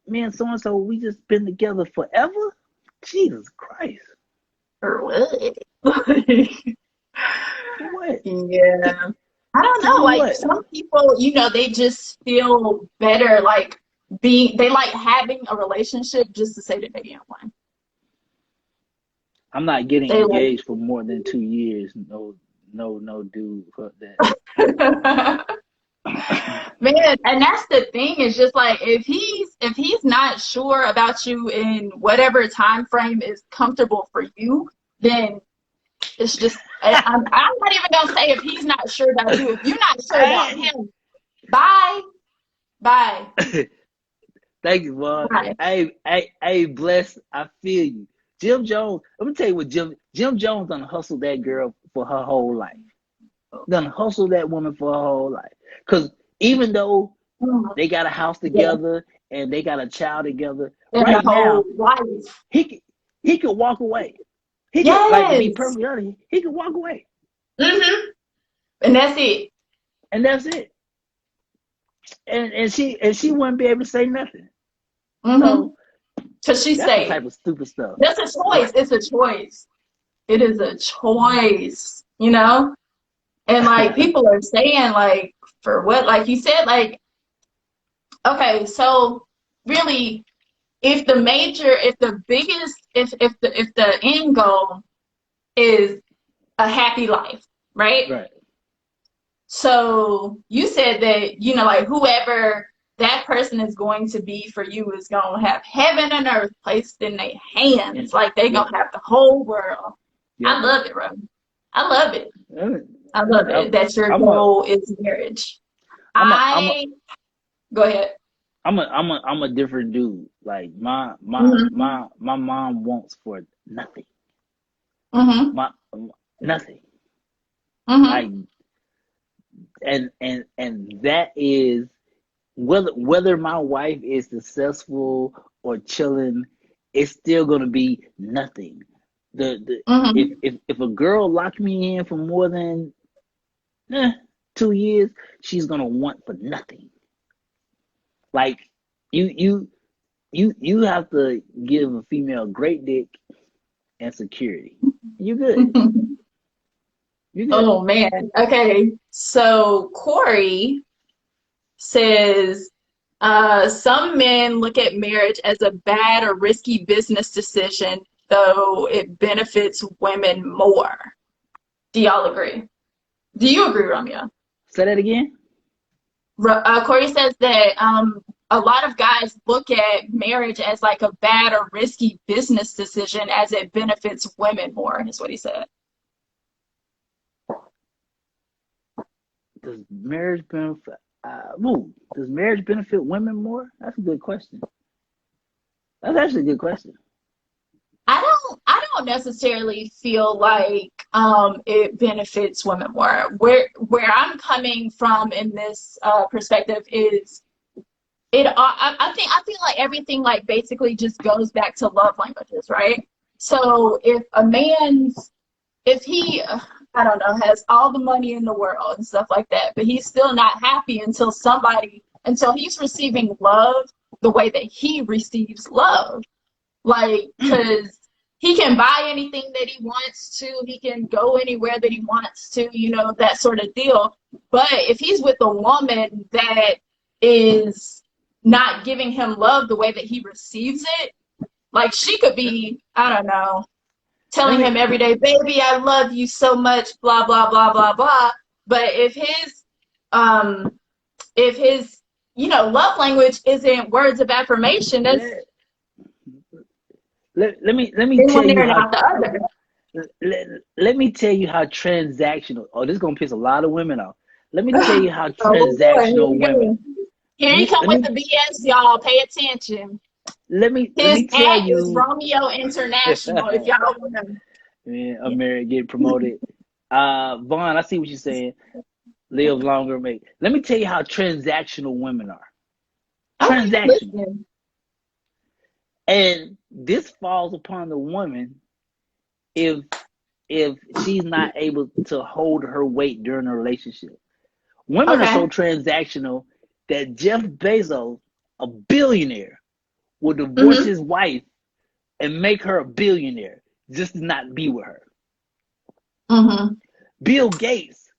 me and so and so, we just been together forever." Jesus Christ, Or what? for what? Yeah. I don't To know. do Like what? some people, they just feel better like they like having a relationship just to say that they in one. I'm not getting They like engaged for more than 2 years. No, no, no, dude, fuck that. man, and that's the thing, is just like if he's not sure about you in whatever time frame is comfortable for you, then it's just I'm not even gonna say if he's not sure about you. If you're not sure about Hey, him, bye. Bye. thank you, boy. Bye. Hey, bless. I feel you. Jim Jones. Let me tell you what Jim Jones done hustled that girl for her whole life. Done hustled that woman for her whole life. Cause even though they got a house Yeah. together and they got a child together, And the right whole now life. he could walk away. He could, like, to be Yes. perfectly honest, he could walk away, And that's it. and that's it. And she wouldn't be able to say nothing. Mm-hmm. So Because she that's the stayed. type of stupid stuff. That's a choice. Right. It's a choice. It is a choice. And like people are saying, like, for what, like you said, like, okay, so really, if the end goal is a happy life, right? Right. So you said that, like whoever that person is going to be for you is going to have heaven and earth placed in their hands. Like they going to have the whole world. I love it, bro. I love it. I love it that your goal is marriage. Go ahead. I'm a different dude. Like my mom wants for nothing. Nothing. Like and that is whether my wife is successful or chilling, it's still gonna be nothing. If a girl locked me in for more than 2 years, she's gonna want for nothing. Like you have to give a female great dick and security. You good. You good. Oh man. Okay. So Corey says some men look at marriage as a bad or risky business decision, though it benefits women more. Do y'all agree? Do you agree, Ramya? Say that again. Corey says that a lot of guys look at marriage as like a bad or risky business decision as it benefits women more, is what he said. Does marriage benefit women more? That's a good question. That's actually a good question. I don't necessarily feel like it benefits women more. Where I'm coming from in this perspective is I feel like everything like basically just goes back to love languages, right? So if he I don't know, has all the money in the world and stuff like that, but he's still not happy until he's receiving love the way that he receives love. Like, because he can buy anything that he wants to, he can go anywhere that he wants to, that sort of deal. But if he's with a woman that is not giving him love the way that he receives it, like she could be, I don't know, telling him every day, baby, I love you so much, blah, blah, blah, blah, blah. But if his love language isn't words of affirmation, that's let me tell you how let me tell you how transactional. Oh, this is gonna piss a lot of women off. Let me tell you how transactional women. Here you come with the BS, y'all. Pay attention. Let me tell you. His Romeo International, if y'all want to. Man, I'm married, get promoted. Vaughn, I see what you're saying. Live longer, mate. Let me tell you how transactional women are. Transactional. And this falls upon the woman if she's not able to hold her weight during a relationship. Women are so transactional that Jeff Bezos, a billionaire, will divorce his wife and make her a billionaire just to not be with her. Bill Gates,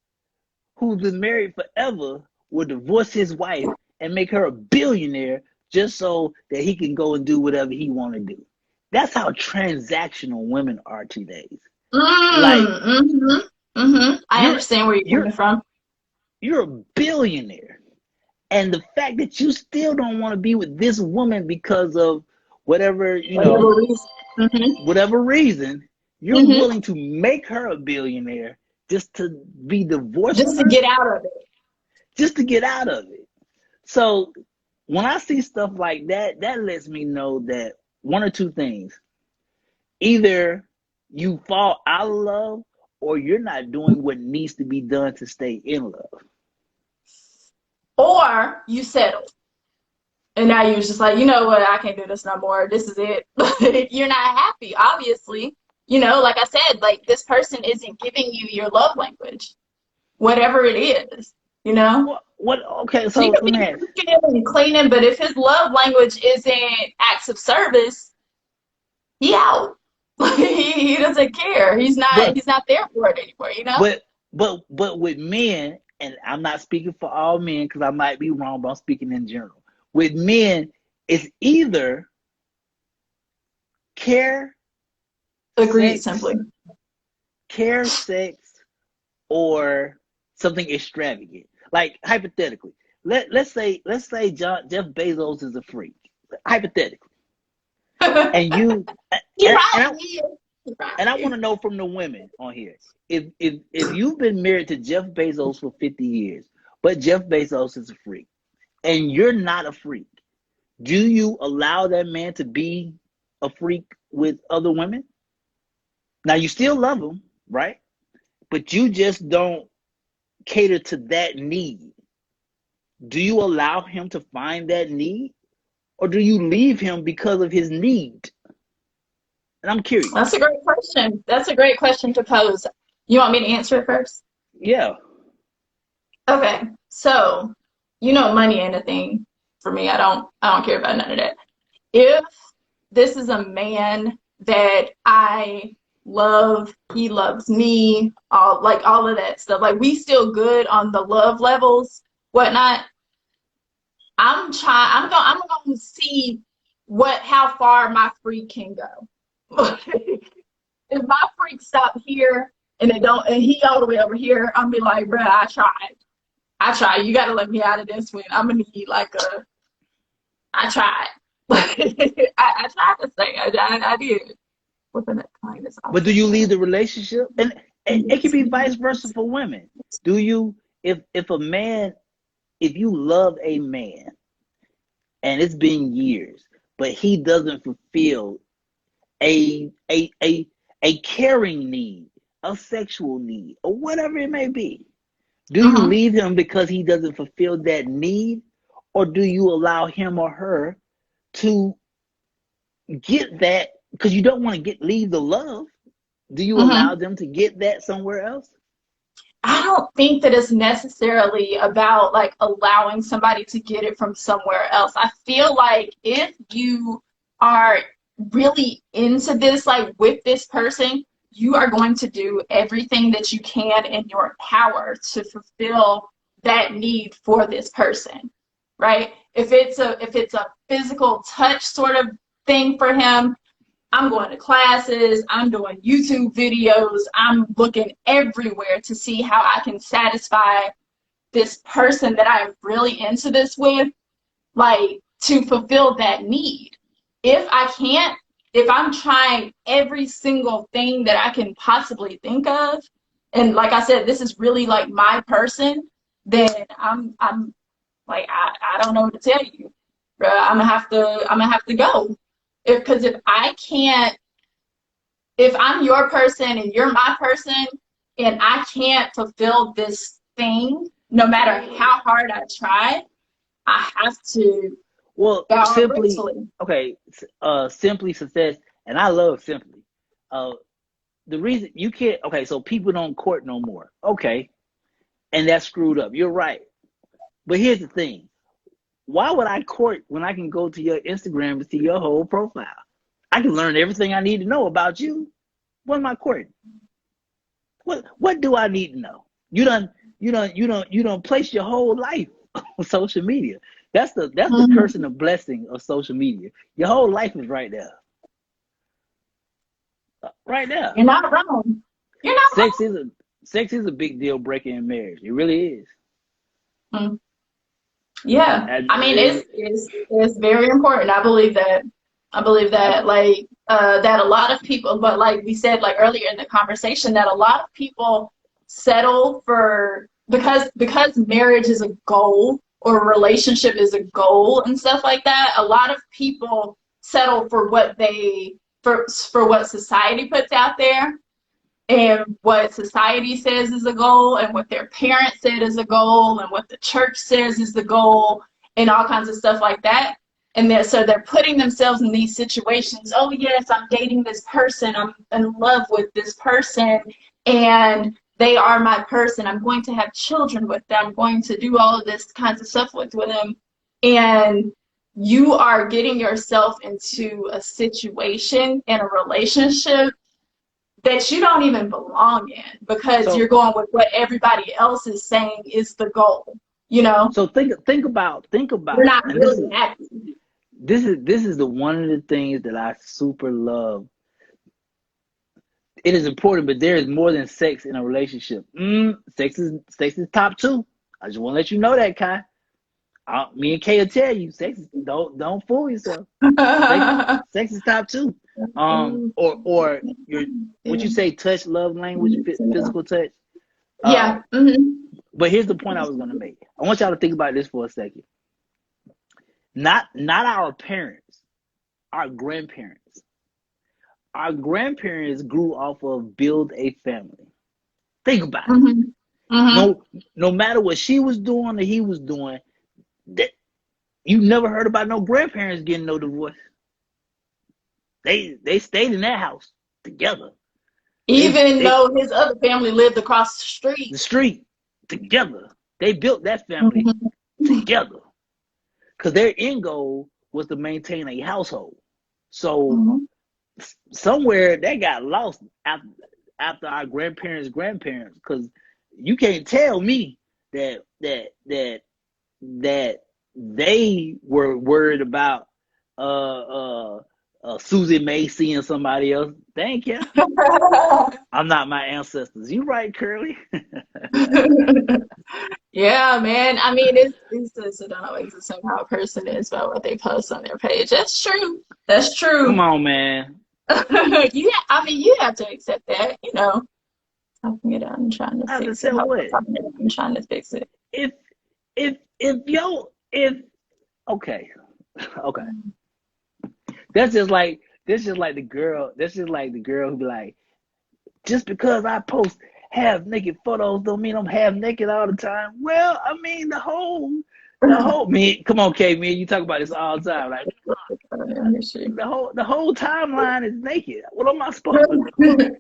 who's been married forever, will divorce his wife and make her a billionaire just so that he can go and do whatever he want to do. That's how transactional women are today. I understand where you're coming from. You're a billionaire. And the fact that you still don't want to be with this woman because of whatever reason, you're willing to make her a billionaire just to be divorced. Just to get out of it. Just to get out of it. So when I see stuff like that, that lets me know that one or two things. Either you fall out of love or you're not doing what needs to be done to stay in love. Or you settled. And now you're just like, you know what, I can't do this no more. This is it. You're not happy, obviously. Like I said, like this person isn't giving you your love language. Whatever it is, Okay, so you can be cooking and cleaning, but if his love language isn't acts of service, he out. he doesn't care. He's not there for it anymore, But with men, and I'm not speaking for all men because I might be wrong, but I'm speaking in general. With men, it's either care, sex, or something extravagant. Like hypothetically, let's say Jeff Bezos is a freak, hypothetically, and you He and I probably is. He and I probably want is. to know from the women on here, if you've been married to Jeff Bezos for 50 years, but Jeff Bezos is a freak, and you're not a freak, do you allow that man to be a freak with other women? Now you still love him, right? But you just don't cater to that need. Do you allow him to find that need, or do you leave him because of his need? And I'm curious. That's a great question. That's a great question to pose. You want me to answer it first? Yeah. Okay. So, money ain't a thing for me. I don't care about none of that. If this is a man that I love, he loves me, all of that stuff. Like we still good on the love levels, whatnot. I'm gonna see how far my freak can go. If my freak stop here and he all the way over here, I'm be like, bruh, I tried. You gotta let me out of this one. I'm gonna need I tried. I tried to say I did. Within that kindness. But do you leave the relationship? And it can be vice versa for women. Do you, if a man, if you love a man and it's been years, but he doesn't fulfill a caring need, a sexual need, or whatever it may be, do you Mm-hmm. leave him because he doesn't fulfill that need, or do you allow him or her to get that because you don't want to leave the love? Do you Mm-hmm. allow them to get that somewhere else? I don't think that it's necessarily about like allowing somebody to get it from somewhere else. I feel like if you are really into this, like with this person, you are going to do everything that you can in your power to fulfill that need for this person, right? If it's a physical touch sort of thing for him, I'm going to classes, I'm doing YouTube videos, I'm looking everywhere to see how I can satisfy this person that I'm really into this with, like to fulfill that need. If I can't, if I'm trying every single thing that I can possibly think of, and like I said, this is really like my person, then I'm like I don't know what to tell you. Bruh, I'm gonna have to go. Because if I can't, if I'm your person and you're my person and I can't fulfill this thing, no matter how hard I try, I have to Well, bow out simply, gracefully. okay, simply success, and I love simply. Uh, the reason you can't, okay, so people don't court no more. Okay, and that's screwed up. You're right. But here's the thing. Why would I court when I can go to your Instagram and see your whole profile? I can learn everything I need to know about you. What am I courting? What do I need to know? You don't place your whole life on social media. That's the curse and Mhm. the blessing of social media. Your whole life is right there. Right there. You're not wrong. You're not Sex is a sex is a big deal breaker in marriage. It really is. wrong. Yeah. And I mean, it's very important. I believe that. I believe that that a lot of people, but like we said like earlier in the conversation, that a lot of people settle for because marriage is a goal or a relationship is a goal and stuff like that. A lot of people settle for for what society puts out there and what society says is a goal and what their parents said is a goal and what the church says is the goal and all kinds of stuff like that. And they're putting themselves in these situations. Oh yes, I'm dating this person, I'm in love with this person, and they are my person, I'm going to have children with them, I'm going to do all of this kinds of stuff with them. And you are getting yourself into a situation in a relationship that you don't even belong in because you're so going with what everybody else is saying is the goal. You know, so think you're about, not and really happy. this is the one of the things that I super love. It is important, but there is more than sex in a relationship. Sex is top two. I just want to let you know that, Kai. Me and Kay will tell you, sex is, don't fool yourself. Sex is top two. Or your what you say, touch, love language, physical touch. Yeah. But here's the point I was gonna make. I want y'all to think about this for a second. Not our parents, our grandparents. Our grandparents grew off of build a family. Think about it. No matter what she was doing or he was doing, that you never heard about no grandparents getting no divorce. They stayed in that house together. Even though his other family lived across the street. The street together. They built that family together. Because their end goal was to maintain a household. So somewhere they got lost after our grandparents' because you can't tell me that they were worried about Susie May seeing somebody else. Thank you. I'm not my ancestors. You right, Curly. Yeah, man. I mean, it's just don't always assume how a person is by what they post on their page. That's true. That's true. Come on, man. Yeah, I mean, you have to accept that. You know, talking it out and trying to fix it. I'm trying to fix it. Okay. That's just like the girl who be like, just because I post half naked photos don't mean I'm half naked all the time. Well, I mean the whole me. Come on, Kay, me and you talk about this all the time. Like the whole timeline is naked. What am I supposed to do?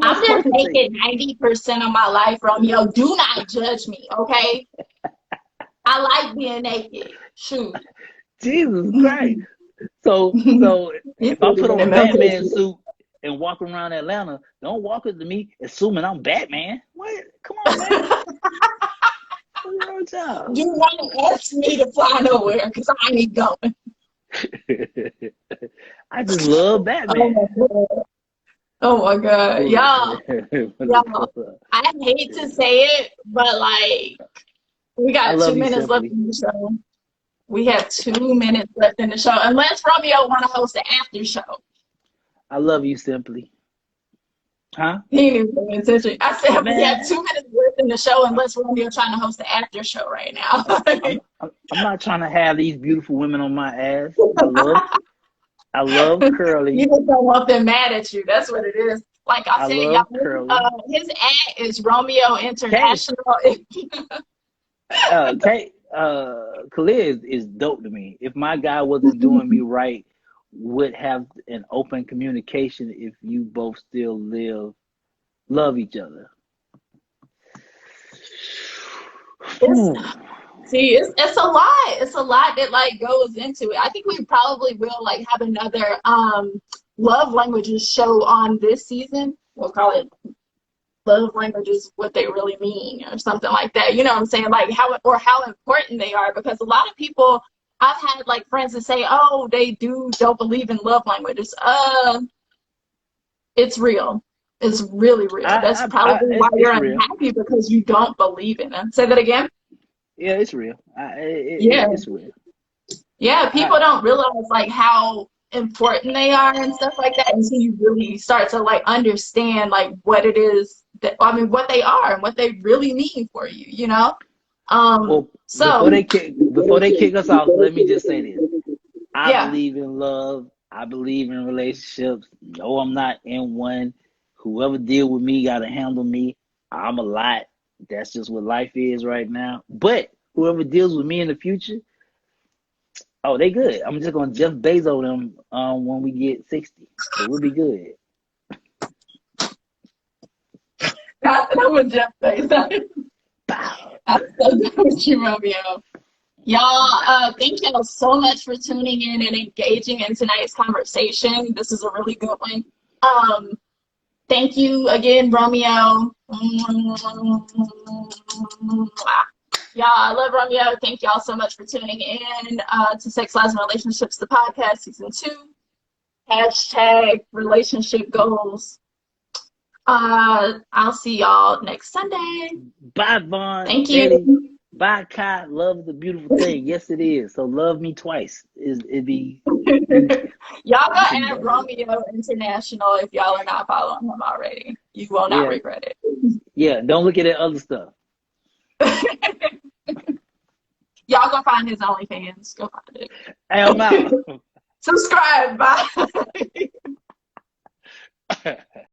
I've been naked 90% of my life, Romeo. Do not judge me, okay? I like being naked. Shoot. Jesus Christ. So if I put on a Batman suit and walk around Atlanta, don't walk up to me assuming I'm Batman. What? Come on, man. What's wrong with y'all? You want to ask me to fly nowhere because I ain't going. I just love Batman. Oh my God. Y'all, I hate to say it, but like, we got 2 minutes left in the show. We have 2 minutes left in the show, unless Romeo want to host the after show. I love you, Simply. Huh? He didn't pay attention. I said, we have 2 minutes left in the show, unless Romeo trying to host the after show right now. I'm not trying to have these beautiful women on my ass. I love Curly. You just don't want them mad at you. That's what it is. Like I said, y'all, his ad is Romeo International. Khalid is dope to me. If my guy wasn't doing me right, would have an open communication if you both still love each other. It's a lot. It's a lot that like goes into it. I think we probably will like have another love languages show on this season. We'll call it Love Languages, What They Really Mean, or something like that. You know what I'm saying? Like how important they are, because a lot of people, I've had like friends that say, oh, they don't believe in love languages. It's real. It's really real. That's probably why you're unhappy, because you don't believe in it. Say that again. Yeah, it's real. It's real. Yeah, people don't realize like how important they are and stuff like that until you really start to like understand like what it is that, I mean, what they are and what they really mean for you, you know? Well, so before they kick us off, let me just say this. I believe in love. I believe in relationships. No, I'm not in one. Whoever deal with me got to handle me. I'm a lot. That's just what life is right now. But whoever deals with me in the future, oh, they good. I'm just gonna Jeff Bezos them when we get 60. So we'll be good. That was Jeff Bezos. I'm so good with you, Romeo. Y'all, thank y'all so much for tuning in and engaging in tonight's conversation. This is a really good one. Thank you again, Romeo. Y'all, I love Romeo. Thank y'all so much for tuning in to Sex, Lies, and Relationships, the podcast, season 2. # relationship goals. I'll see y'all next Sunday. Bye, Vaughn. Thank you. By Kai, love is a beautiful thing. Yes, it is. So love me twice. It'd be Y'all go nothing add but Romeo International if y'all are not following him already. You will not yeah, regret it. yeah. Don't look at that other stuff. Y'all go find his OnlyFans. Go find it. Hey, I'm out. Subscribe. Bye.